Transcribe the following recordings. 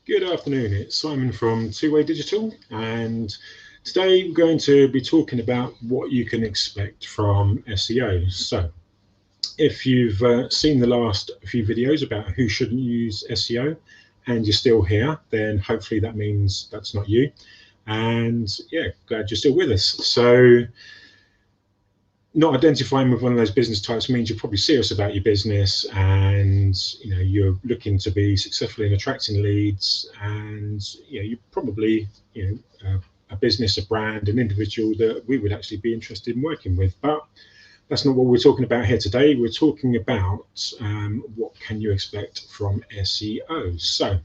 Good afternoon, it's Simon from Two Way Digital, and today we're going to be talking about what you can expect from SEO. So, if you've seen the last few videos about who shouldn't use SEO and you're still here, then hopefully that means that's not you. And yeah, glad you're still with us. So, not identifying with one of those business types means you're probably serious about your business, and you're looking to be successful in attracting leads, and you're probably a business, a brand, an individual that we would actually be interested in working with. But that's not what we're talking about here today. We're talking about what can you expect from SEO. So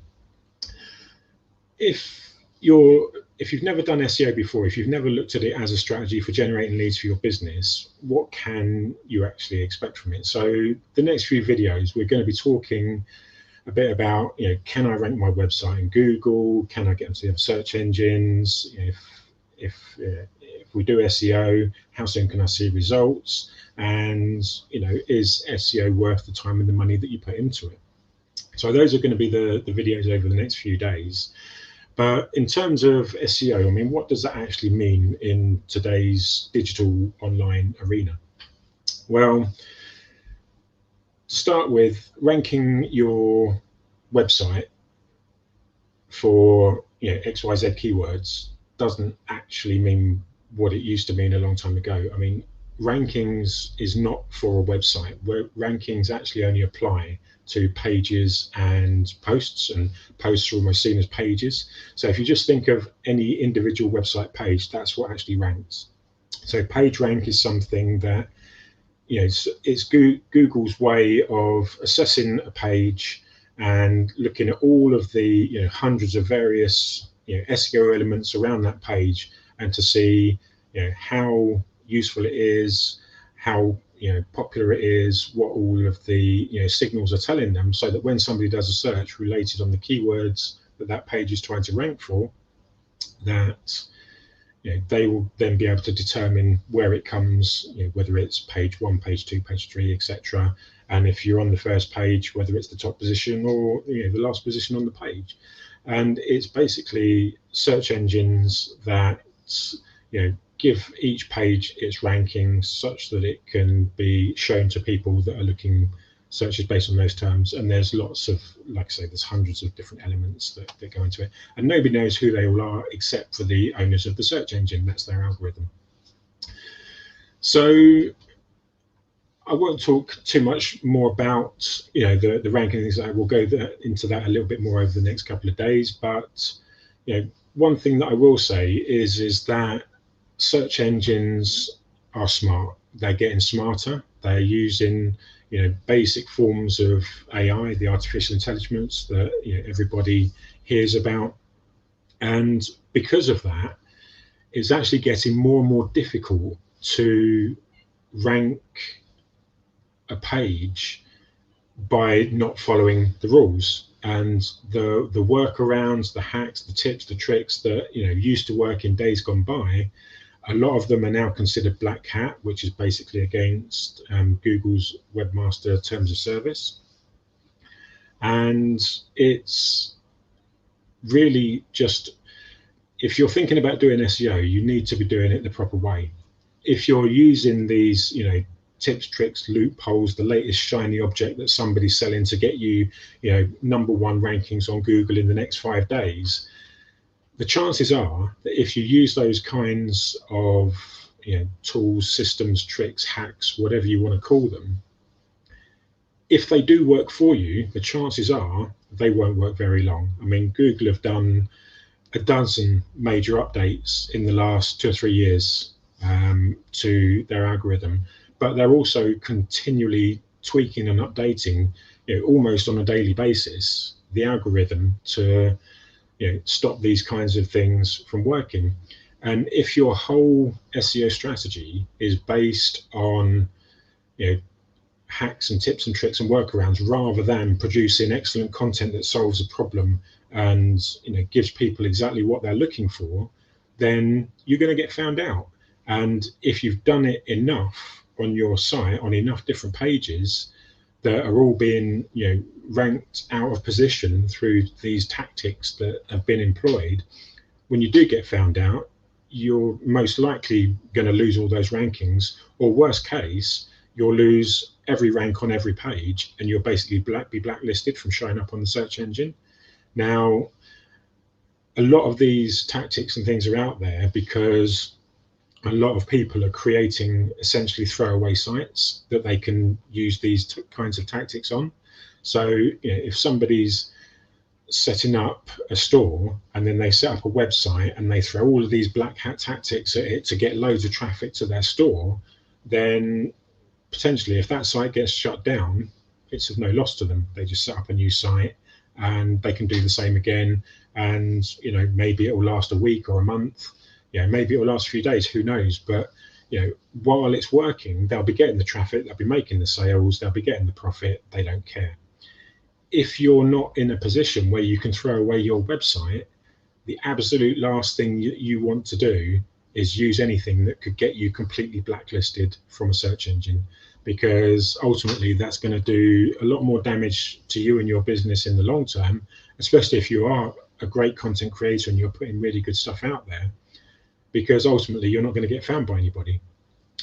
if you've never done SEO before, if you've never looked at it as a strategy for generating leads for your business, what can you actually expect from it? So the next few videos, we're going to be talking a bit about, can I rank my website in Google? Can I get into the other search engines? If we do SEO, how soon can I see results? And, is SEO worth the time and the money that you put into it? So those are going to be the videos over the next few days. But in terms of SEO, I mean, what does that actually mean in today's digital online arena? Well, to start with, ranking your website for XYZ keywords doesn't actually mean what it used to mean a long time ago. I mean, rankings is not for a website, where rankings actually only apply to pages and posts, and posts are almost seen as pages. So if you just think of any individual website page, that's what actually ranks. So page rank is something that it's Google's way of assessing a page and looking at all of the hundreds of various SEO elements around that page, and to see how useful it is, how popular it is, what all of the signals are telling them, so that when somebody does a search related on the keywords that page is trying to rank for, that they will then be able to determine where it comes, whether it's page 1, page 2, page 3, etc. And if you're on the first page, whether it's the top position or the last position on the page. And it's basically search engines that give each page its ranking such that it can be shown to people that are looking searches based on those terms. And there's lots of, like I say, there's hundreds of different elements that go into it, and nobody knows who they all are except for the owners of the search engine. That's their algorithm. So I won't talk too much more about the rankings. I will go into that a little bit more over the next couple of days. But one thing that I will say is that search engines are smart. They're getting smarter. They're using basic forms of AI, the artificial intelligence that everybody hears about. And because of that, it's actually getting more and more difficult to rank a page by not following the rules. And the workarounds, the hacks, the tips, the tricks that used to work in days gone by, a lot of them are now considered black hat, which is basically against Google's webmaster terms of service. And it's really just, if you're thinking about doing SEO, you need to be doing it the proper way. If you're using these, tips, tricks, loopholes, the latest shiny object that somebody's selling to get you, #1 rankings on Google in the next 5 days, the chances are that if you use those kinds of tools, systems, tricks, hacks, whatever you want to call them, if they do work for you, the chances are they won't work very long. I mean, Google have done a dozen major updates in the last 2 or 3 years to their algorithm, but they're also continually tweaking and updating almost on a daily basis the algorithm to stop these kinds of things from working. And if your whole SEO strategy is based on hacks and tips and tricks and workarounds, rather than producing excellent content that solves a problem and gives people exactly what they're looking for, then you're going to get found out. And if you've done it enough on your site, on enough different pages, that are all being, ranked out of position through these tactics that have been employed, when you do get found out, you're most likely going to lose all those rankings, or worst case, you'll lose every rank on every page, and you'll basically be blacklisted from showing up on the search engine. Now, a lot of these tactics and things are out there because a lot of people are creating essentially throwaway sites that they can use these kinds of tactics on. So, if somebody's setting up a store and then they set up a website and they throw all of these black hat tactics at it to get loads of traffic to their store, then potentially if that site gets shut down, it's of no loss to them. They just set up a new site and they can do the same again, and maybe it will last a week or a month, maybe it will last a few days, who knows. But while it's working, they'll be getting the traffic, they'll be making the sales, they'll be getting the profit, they don't care. If you're not in a position where you can throw away your website, the absolute last thing you want to do is use anything that could get you completely blacklisted from a search engine, because ultimately that's going to do a lot more damage to you and your business in the long term, especially if you are a great content creator and you're putting really good stuff out there, because ultimately you're not going to get found by anybody.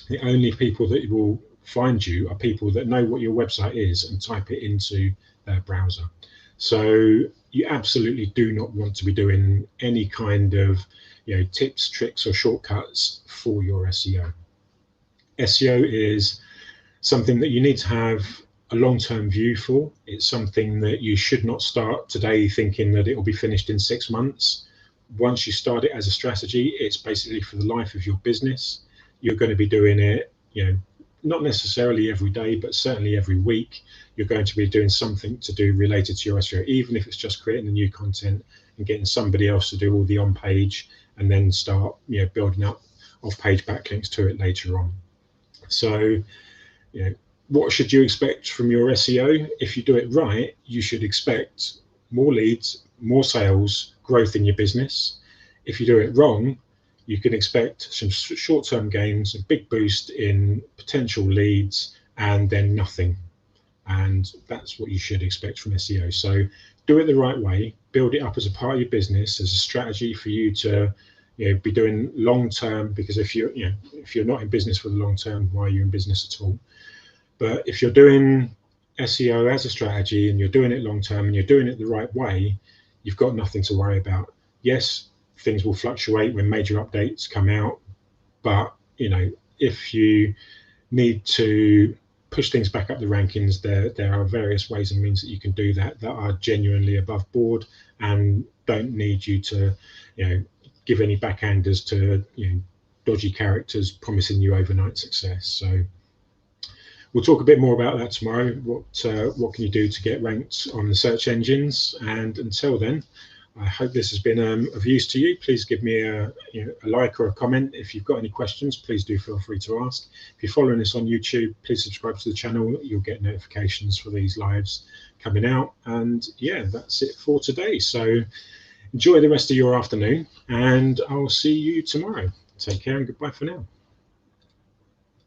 The only people that will find you are people that know what your website is and type it into their browser. So you absolutely do not want to be doing any kind of tips, tricks, or shortcuts for your SEO. SEO is something that you need to have a long-term view for. It's something that you should not start today thinking that it will be finished in 6 months. Once you start it as a strategy, it's basically for the life of your business. You're going to be doing it, not necessarily every day, but certainly every week. You're going to be doing something to do related to your SEO, even if it's just creating the new content and getting somebody else to do all the on-page, and then start building up off-page backlinks to it later on. So what should you expect from your SEO? If you do it right, you should expect more leads, more sales, growth in your business. If you do it wrong, you can expect some short-term gains, a big boost in potential leads, and then nothing. And that's what you should expect from SEO. So do it the right way, build it up as a part of your business, as a strategy for you to be doing long-term, because if you're not in business for the long term, why are you in business at all? But if you're doing SEO as a strategy and you're doing it long-term and you're doing it the right way, you've got nothing to worry about. Yes, things will fluctuate when major updates come out, but if you need to push things back up the rankings, there are various ways and means that you can do that are genuinely above board and don't need you to give any backhanders to dodgy characters promising you overnight success. So we'll talk a bit more about that tomorrow. What can you do to get ranked on the search engines? And until then, I hope this has been of use to you. Please give me a like or a comment. If you've got any questions, please do feel free to ask. If you're following us on YouTube, please subscribe to the channel. You'll get notifications for these lives coming out. And yeah, that's it for today. So enjoy the rest of your afternoon, and I'll see you tomorrow. Take care and goodbye for now.